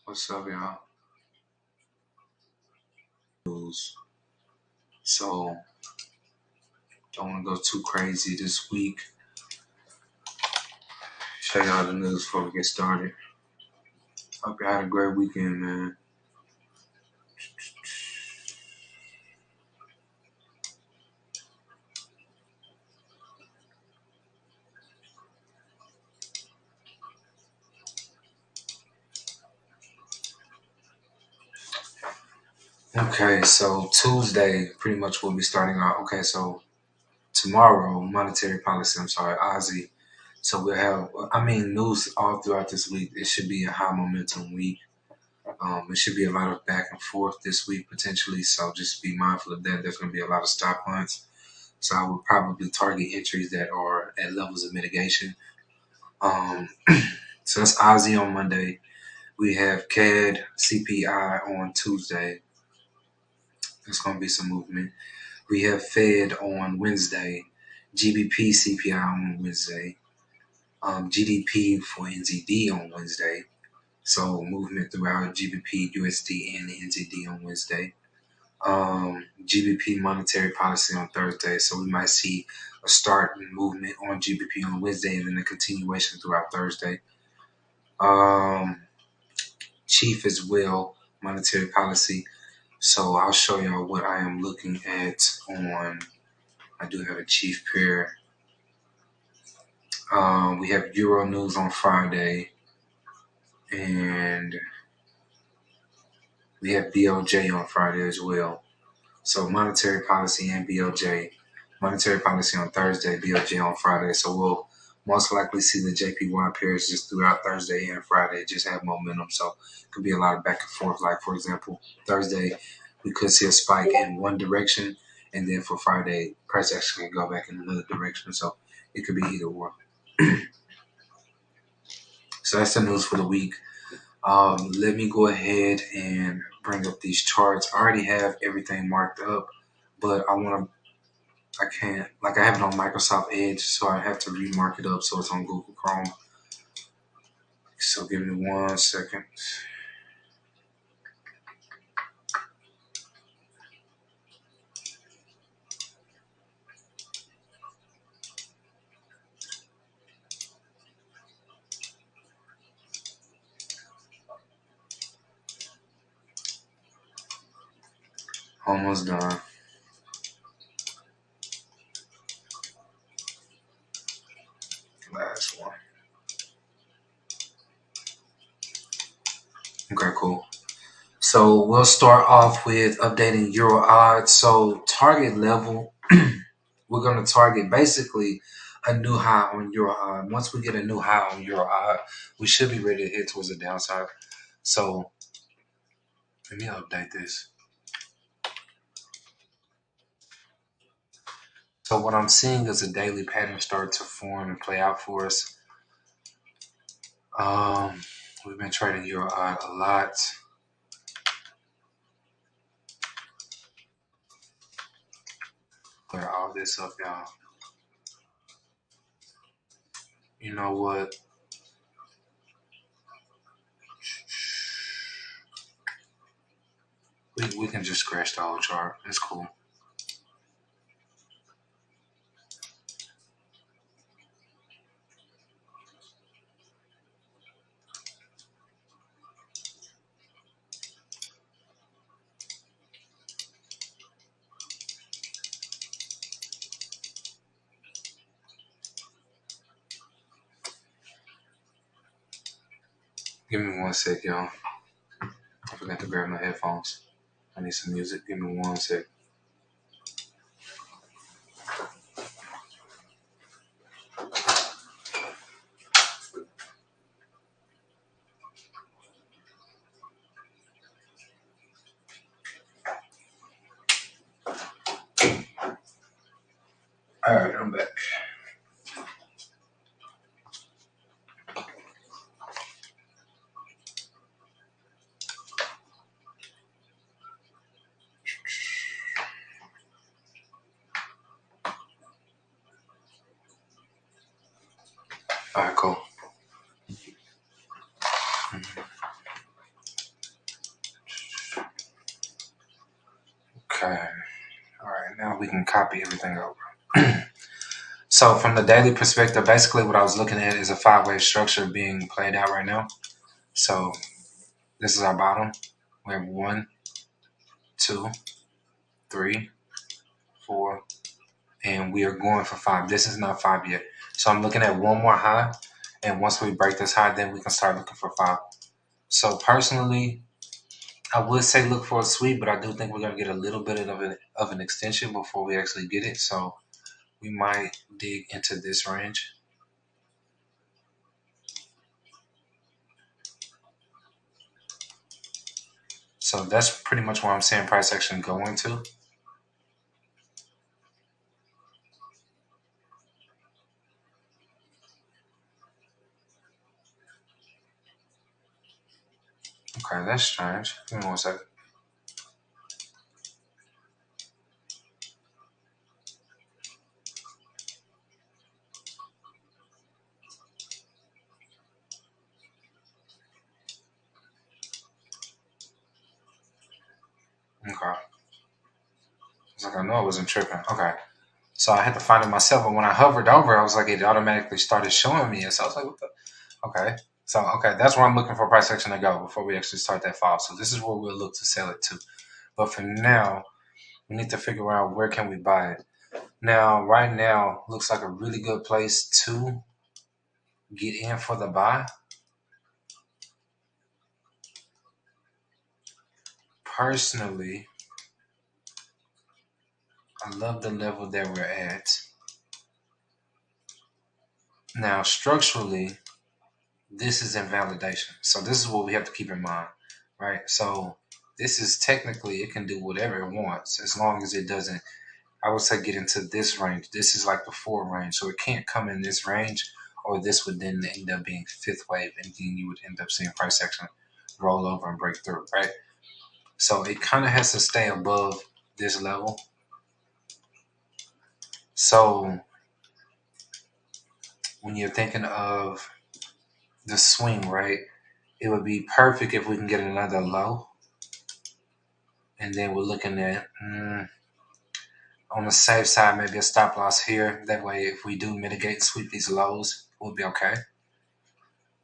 What's up, y'all? News. So, don't want to go too crazy this week. Show y'all the news before we get started. Hope you had a great weekend, man. Okay, so Tuesday pretty much will be starting out. Okay, so tomorrow, monetary policy, Ozzy. So we'll have, news all throughout this week. It should be a high momentum week. It should be a lot of back and forth this week potentially. So just be mindful of that. There's going to be a lot of stop hunts. So I would probably target entries that are at levels of mitigation. So that's Ozzy on Monday. We have CAD CPI on Tuesday. There's going to be some movement. We have Fed on Wednesday. GBP CPI on Wednesday. GDP for NZD on Wednesday. So movement throughout GBP, USD, and the NZD on Wednesday. GBP monetary policy on Thursday. So we might see a start and movement on GBP on Wednesday and then a continuation throughout Thursday. Chief as well, monetary policy. So I'll show y'all what I am looking at on. I do have a chief pair. We have Euro news on Friday, and we have BOJ on Friday as well. So monetary policy and BOJ. Monetary policy on Thursday, BOJ on Friday. So we'll most likely see the JPY pairs just throughout Thursday and Friday just have momentum. So it could be a lot of back and forth. Like, for example, Thursday, we could see a spike in one direction. And then for Friday, price action can go back in another direction. So it could be either or. So that's the news for the week. Let me go ahead and bring up these charts. I already have everything marked up, but I have it on Microsoft Edge, so I have to remark it up so it's on Google Chrome. So give me 1 second. Almost done. Last one. Okay, cool. So we'll start off with updating Euro odds. So target level, we're going to target basically a new high on Euro odd. Once we get a new high on Euro odd, we should be ready to head towards the downside. So let me update this. So what I'm seeing is a daily pattern start to form and play out for us. We've been trading Euro odd a lot. Clear all this up, y'all. You know what? We can just scratch the whole chart. It's cool. Give me 1 sec, y'all. I forgot to grab my headphones. I need some music. Give me 1 sec. All right, I'm back. All right, cool. Okay. All right. Now we can copy everything over. So from the daily perspective, basically what I was looking at is a five-way structure being played out right now. So this is our bottom. We have 1, 2, 3, 4, and we are going for 5. This is not 5 yet. So I'm looking at one more high, and once we break this high, then we can start looking for 5. So personally, I would say look for a sweep, but I do think we're gonna get a little bit of an extension before we actually get it. So we might dig into this range. So that's pretty much where I'm seeing price action going to. Okay, that's strange. Give me one second. Okay. It's like I know I wasn't tripping. Okay. So I had to find it myself, but when I hovered over, I was like, it automatically started showing me. And so I was like, what the? Okay. So, okay, that's where I'm looking for price action to go before we actually start that fall. So this is where we'll look to sell it to. But for now, we need to figure out where can we buy it. Now, right now, looks like a really good place to get in for the buy. Personally, I love the level that we're at. Now, structurally, this is invalidation. So this is what we have to keep in mind, right? So this is technically, it can do whatever it wants as long as it doesn't, I would say, get into this range. This is like the 4 range. So it can't come in this range, or this would then end up being fifth wave, and then you would end up seeing price action roll over and break through, right? So it kind of has to stay above this level. So when you're thinking of the swing, right, it would be perfect if we can get another low. And then we're looking at, on the safe side, maybe a stop loss here. That way, if we do mitigate and sweep these lows, we'll be okay.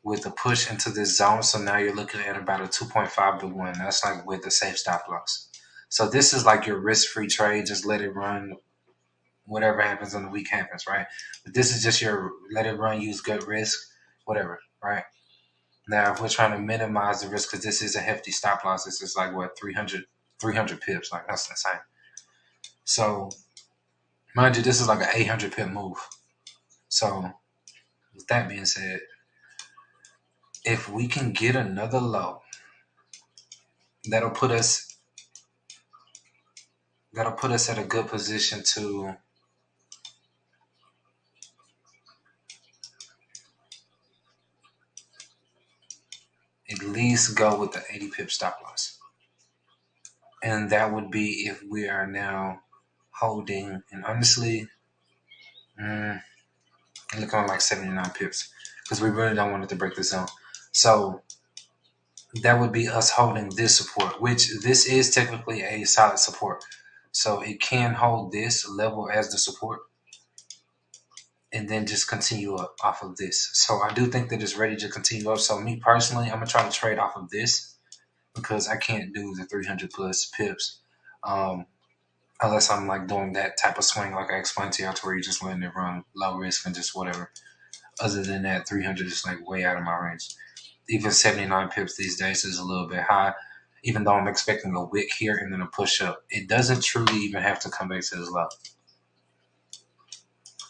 With a push into this zone, so now you're looking at about a 2.5 to 1. That's like with the safe stop loss. So this is like your risk-free trade. Just let it run. Whatever happens on the week happens, right? But this is just your let it run, use good risk, whatever, right? Now, if we're trying to minimize the risk, because this is a hefty stop loss, this is like what, 300 pips. Like, that's insane. So mind you, this is like an 800 pip move. So with that being said, if we can get another low, that'll put us at a good position to at least go with the 80 pip stop loss. And that would be if we are now holding, and honestly, looking at like 79 pips, because we really don't want it to break the zone. So that would be us holding this support, which this is technically a solid support. So it can hold this level as the support and then just continue up off of this. So I do think that it's ready to continue up. So me personally, I'm going to try to trade off of this because I can't do the 300 plus pips unless I'm like doing that type of swing like I explained to you, to where you're just letting it run low risk and just whatever. Other than that, 300 is like way out of my range. Even 79 pips these days is a little bit high, even though I'm expecting a wick here and then a push up. It doesn't truly even have to come back to this low.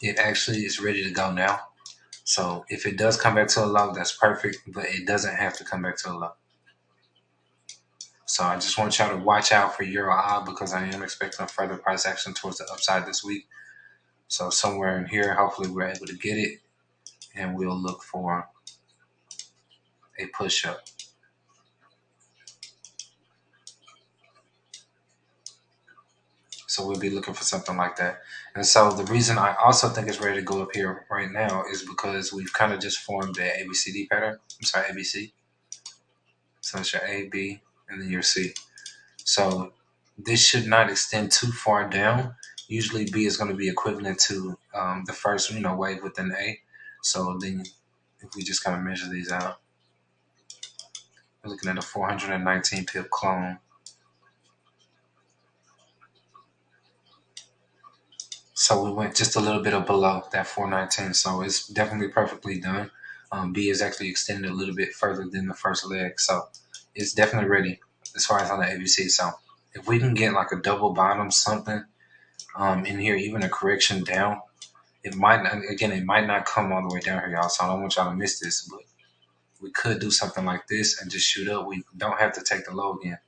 It actually is ready to go now. So if it does come back to a low, that's perfect, but it doesn't have to come back to a low. So I just want y'all to watch out for Euro I because I am expecting a further price action towards the upside this week. So somewhere in here, hopefully we're able to get it, and we'll look for a push up. So we'll be looking for something like that. And so the reason I also think it's ready to go up here right now is because we've kind of just formed the ABCD pattern. I'm sorry, ABC. So it's your A, B, and then your C. So This should not extend too far down. Usually B is going to be equivalent to the first, wave within A. So then if we just kind of measure these out, we're looking at a 419 pip clone. So we went just a little bit below that 419. So it's definitely perfectly done. B is actually extended a little bit further than the first leg. So it's definitely ready as far as on the ABC. So if we can get like a double bottom something in here, even a correction down, it might not, again, it might not come all the way down here, y'all. So I don't want y'all to miss this, but we could do something like this and just shoot up. We don't have to take the low again.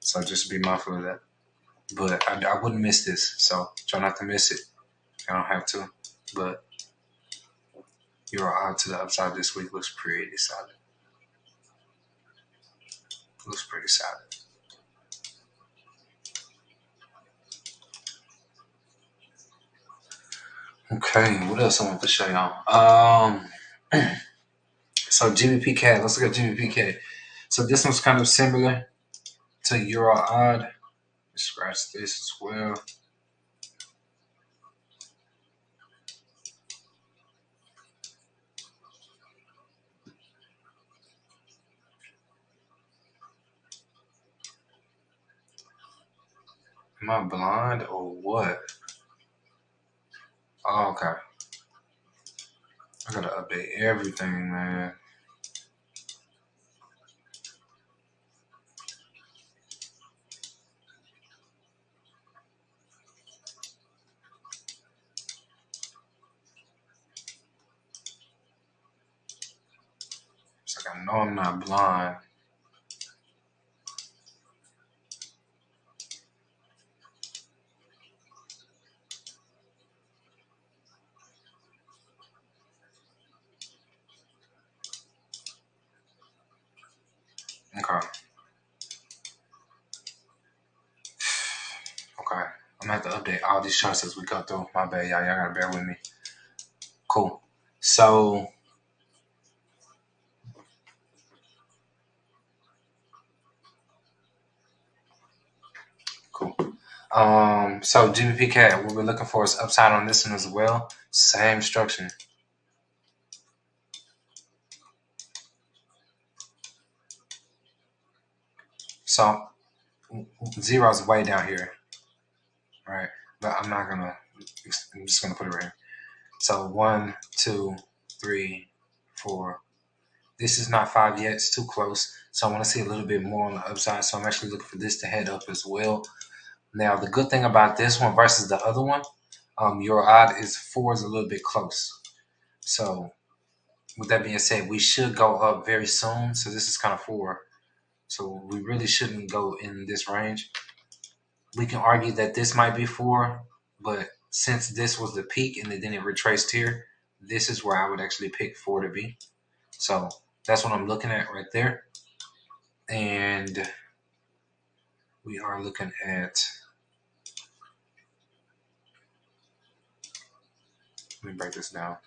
So just be mindful of that. But I wouldn't miss this. So try not to miss it. I don't have to. But your odd to the upside this week looks pretty solid. Looks pretty solid. Okay, what else I want to show y'all? So GBP CAD. Let's look at GBP CAD. So this one's kind of similar to Euro odd. Scratch this as well. Am I blind or what? Oh, okay. I gotta update everything, man. It's like I know I'm not blind. Okay. Okay. I'm gonna have to update all these charts as we go through. My bad, y'all. Y'all gotta bear with me. Cool. So cool. So GBP CAD, what we're looking for is upside on this one as well. Same structure. So zero is way down here, right? But I'm not gonna. I'm just gonna put it right here. So 1, 2, 3, 4. This is not 5 yet. It's too close. So I want to see a little bit more on the upside. So I'm actually looking for this to head up as well. Now the good thing about this one versus the other one, your odd is 4 is a little bit close. So with that being said, we should go up very soon. So this is kind of 4. So we really shouldn't go in this range. We can argue that this might be 4, but since this was the peak and then it retraced here, this is where I would actually pick 4 to be. So that's what I'm looking at right there. And we are looking at, let me break this down.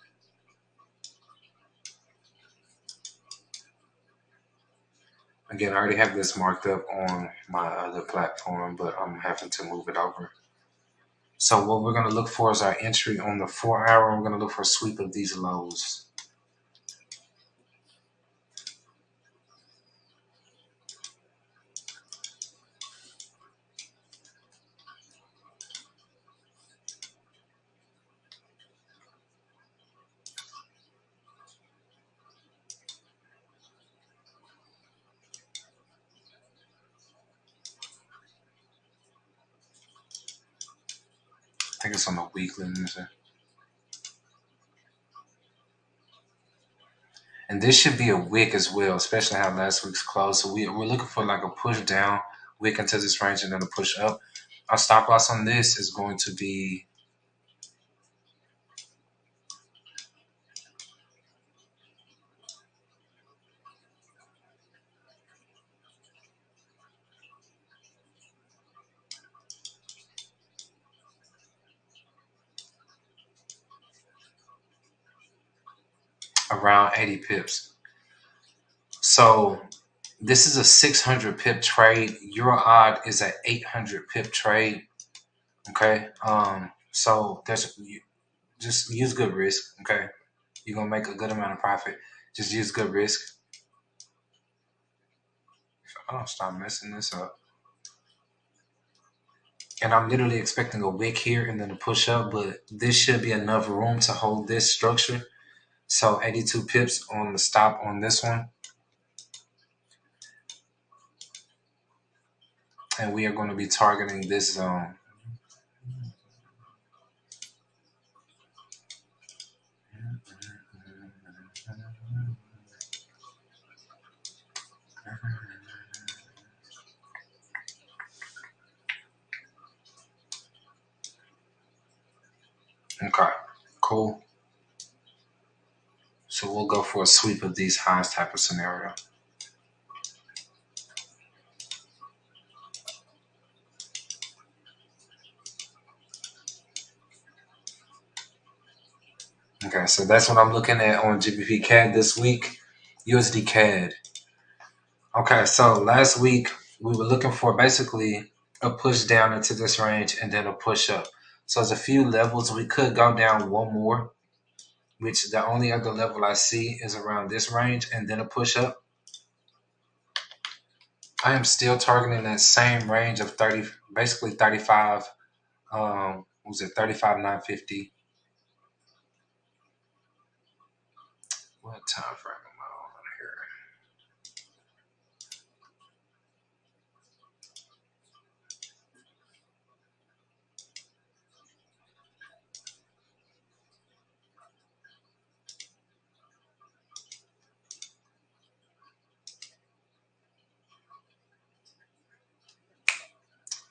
Again, I already have this marked up on my other platform, but I'm having to move it over. So what we're going to look for is our entry on the 4 hour. We're going to look for a sweep of these lows. I think it's on the weekly. And this should be a wick as well, especially how last week's closed. So we're looking for like a push down, wick into this range, and then a push up. Our stop loss on this is going to be around 80 pips. So This is a 600 pip trade. Euro odd is a 800 pip trade. Okay. So there's just use good risk. Okay. You're gonna make a good amount of profit. Just use good risk. If I don't stop messing this up. And I'm literally expecting a wick here and then a push up, but this should be enough room to hold this structure. So 82 pips on the stop on this one. And we are going to be targeting this zone. Okay, cool. So we'll go for a sweep of these highs type of scenario. Okay, so that's what I'm looking at on GBP CAD this week. USD CAD. Okay, so last week we were looking for basically a push down into this range and then a push up. So there's a few levels. We could go down one more, which the only other level I see is around this range and then a push up. I am still targeting that same range of 30, basically 35. What was it 35,950? What time frame am I on here?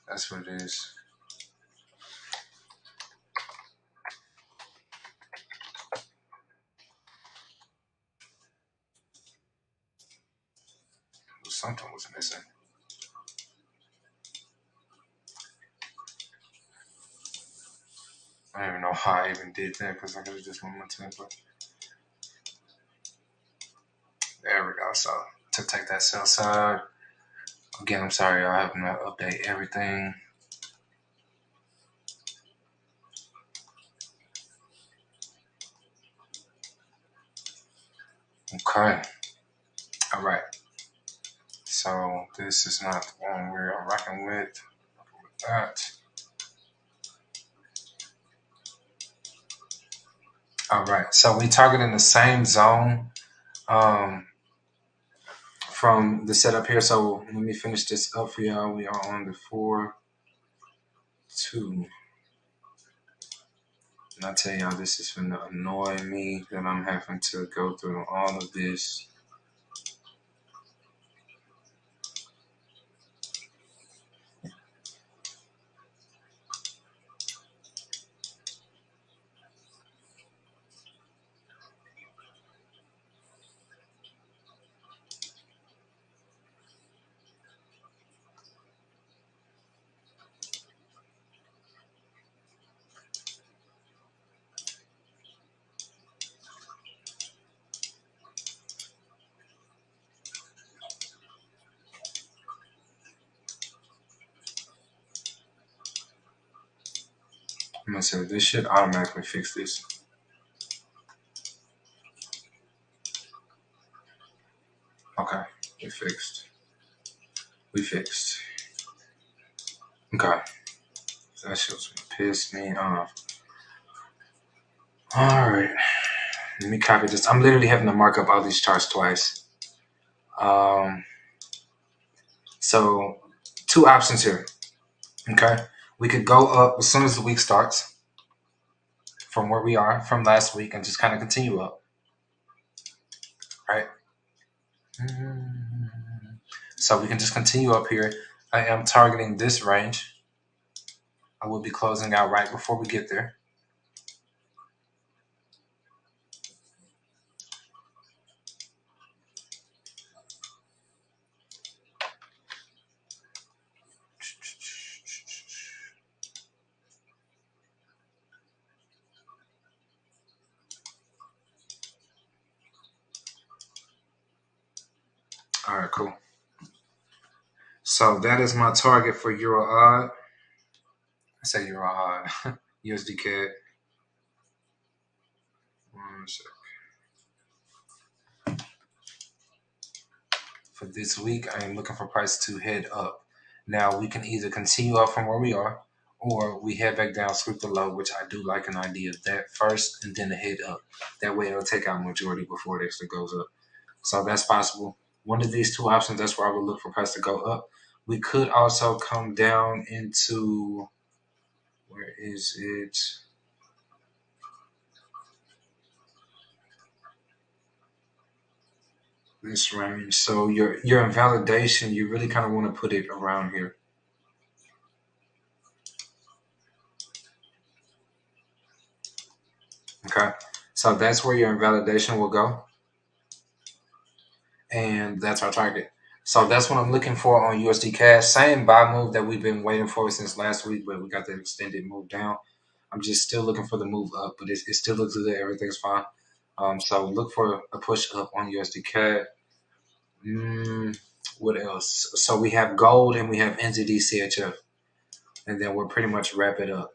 That's what it is. Something was missing. I don't even know how I even did that because I could have just went my template. There we go. So to take that sell side. Again, I'm sorry, I have to update everything. Okay. All right. So this is not the one we're rocking with. That. All right. So we targeting the same zone from the setup here. So let me finish this up for y'all. We are on the 4-2. And I tell y'all, this is going to annoy me that I'm having to go through all of this. I'm going to say this should automatically fix this. Okay, we fixed. We fixed. Okay. So that shit's gonna piss me off. Alright. Let me copy this. I'm literally having to mark up all these charts twice. So two options here. Okay. We could go up as soon as the week starts from where we are from last week and just kind of continue up. Right? So we can just continue up here. I am targeting this range. I will be closing out right before we get there. All right, cool. So that is my target for Euro odd. I say Euro odd. USD CAD. For this week, I am looking for price to head up. Now we can either continue up from where we are, or we head back down, sweep the low, which I do like an idea of that first, and then the head up. That way it'll take out majority before it actually goes up. So that's possible. One of these two options, that's where I would look for price to go up. We could also come down into, where is it? This range. So your invalidation, you really kind of want to put it around here. Okay. So that's where your invalidation will go. And that's our target. So that's what I'm looking for on USD Cash. Same buy move that we've been waiting for since last week, but we got the extended move down. I'm just still looking for the move up, but it still looks good. Everything's fine. So look for a push up on USD CAD. What else? So we have gold and we have NZD CHF, and then we'll pretty much wrap it up.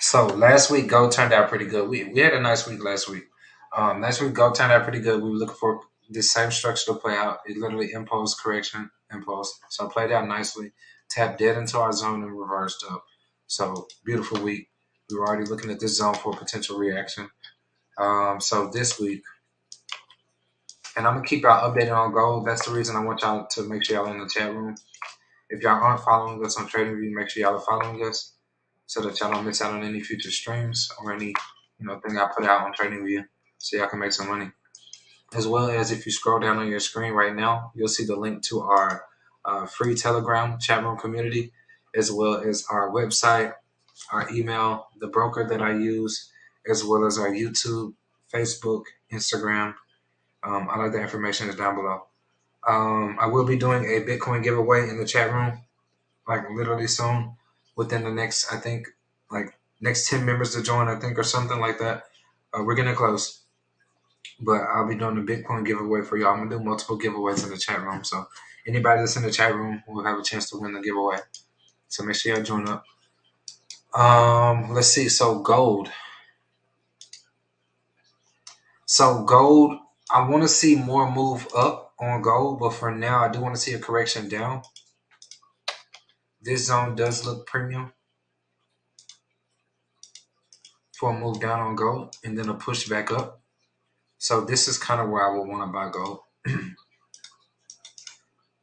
So last week gold turned out pretty good. We had a nice week last week. Last week gold turned out pretty good. We were looking for the same structure to play out. It literally impulse correction, impulse. So it played out nicely. Tapped dead into our zone and reversed up. So beautiful week. We were already looking at this zone for potential reaction. So this week, and I'm gonna keep y'all updated on gold. That's the reason I want y'all to make sure y'all in the chat room. If y'all aren't following us on TradingView, make sure y'all are following us so that y'all don't miss out on any future streams or any thing I put out on TradingView, so y'all can make some money. As well as if you scroll down on your screen right now, you'll see the link to our free Telegram chat room community, as well as our website, our email, the broker that I use, as well as our YouTube, Facebook, Instagram. All of the information is down below. I will be doing a Bitcoin giveaway in the chat room, like literally soon, within the next, I think, like next 10 members to join, I think, or something like that. We're getting close, but I'll be doing a Bitcoin giveaway for y'all. I'm gonna do multiple giveaways in the chat room, so anybody that's in the chat room will have a chance to win the giveaway. So make sure y'all join up. Let's see. So gold. So gold, I want to see more move up on gold, but for now, I do want to see a correction down. This zone does look premium for a move down on gold and then a push back up. So this is kind of where I would want to buy gold.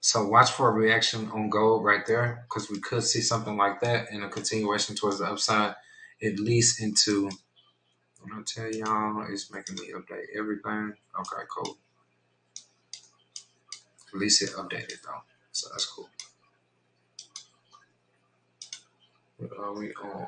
So watch for a reaction on gold right there, because we could see something like that and a continuation towards the upside, at least into, I'm going to tell y'all, it's making me update everything. Okay, cool. At least it updated though, so that's cool. What are we on?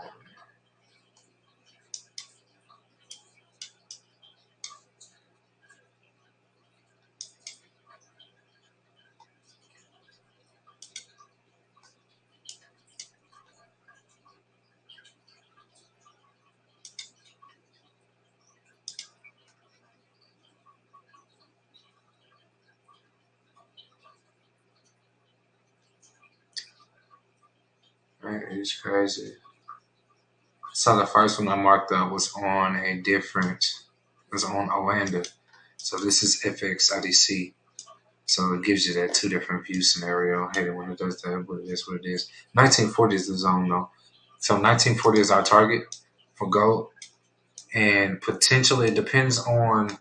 Right, it's crazy. So the first one I marked up was on Oanda. So this is FX IDC. So it gives you that two different view scenario. I hate it when it does that, but it is what it is. 1940 is the zone though. So 1940 is our target for gold. And potentially it depends on,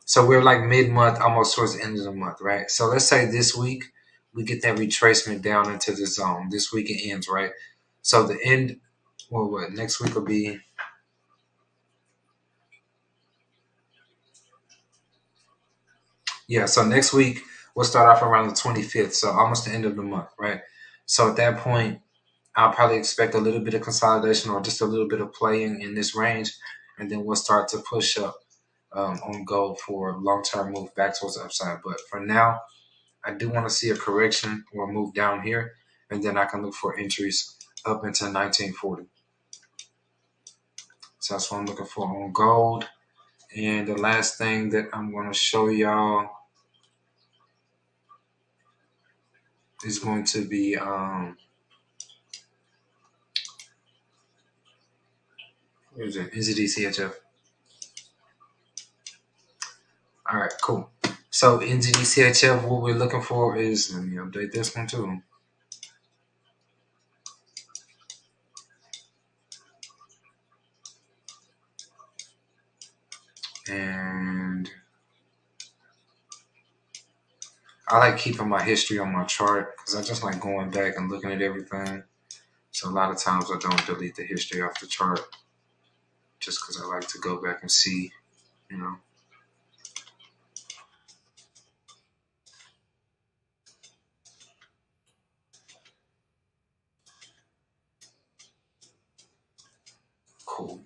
so we're like mid-month, almost towards the end of the month, right? So let's say this week we get that retracement down into the zone. This week it ends, right? So the end, well, what next week will be, yeah, so next week we'll start off around the 25th, so almost the end of the month, right? So at that point, I'll probably expect a little bit of consolidation or just a little bit of playing in this range, and then we'll start to push up on gold for long-term move back towards the upside. But for now, I do want to see a correction or a move down here, and then I can look for entries up into 1940. So that's what I'm looking for on gold. And the last thing that I'm going to show y'all is going to be what is it? NZDCHF. All right, cool. So NZDCHF, what we're looking for is, let me update this one too. And I like keeping my history on my chart because I just like going back and looking at everything. So a lot of times I don't delete the history off the chart just because I like to go back and see, you know. Cool.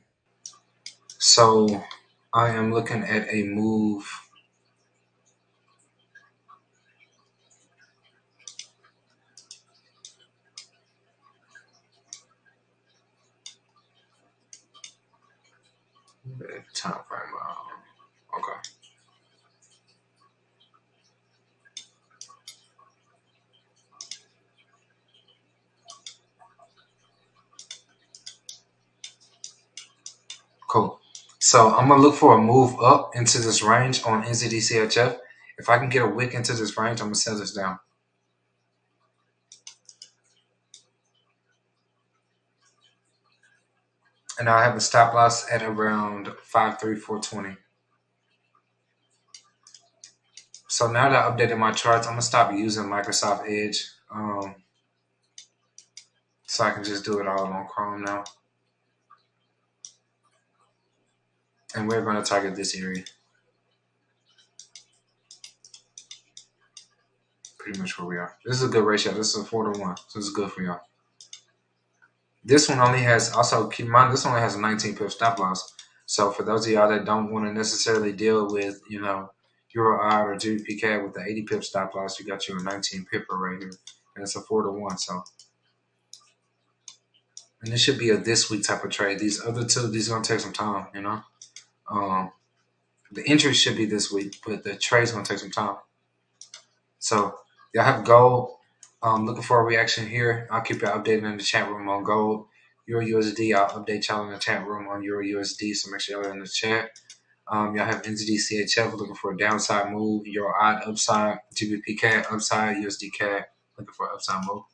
So I am looking at a move. Time frame. Okay. Cool. So I'm gonna look for a move up into this range on NZDCHF. If I can get a wick into this range, I'm gonna sell this down. And I have a stop loss at around 53420. So now that I updated my charts, I'm gonna stop using Microsoft Edge. So I can just do it all on Chrome now. And we're gonna target this area. Pretty much where we are. This is a good ratio. This is a 4-to-1. So this is good for y'all. This one only has, also keep in mind, this only has a 19 pip stop loss. So for those of y'all that don't want to necessarily deal with, Euro odd or GBP CAD with the 80 pip stop loss, you got your 19 pipper right here. And it's a 4-to-1. So, and this should be a this week type of trade. These other two, these are going to take some time, The entry should be this week, but the trade's going to take some time. So y'all have gold. Looking for a reaction here. I'll keep you updated in the chat room on gold. Euro USD, I'll update y'all in the chat room on Euro USD, so make sure y'all are in the chat. Y'all have NZD looking for a downside move. Euro odd upside. GBP CAD upside. USD CAD looking for an upside move.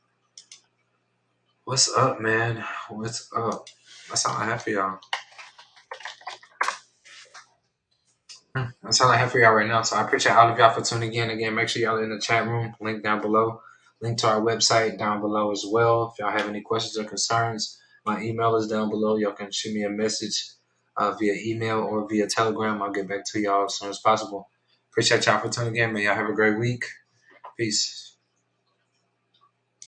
What's up, man? What's up? That's all I have for y'all. That's all I have for y'all right now. So I appreciate all of y'all for tuning in. Again, make sure y'all are in the chat room. Link down below. Link to our website down below as well. If y'all have any questions or concerns, my email is down below. Y'all can shoot me a message via email or via Telegram. I'll get back to y'all as soon as possible. Appreciate y'all for tuning in. May y'all have a great week. Peace.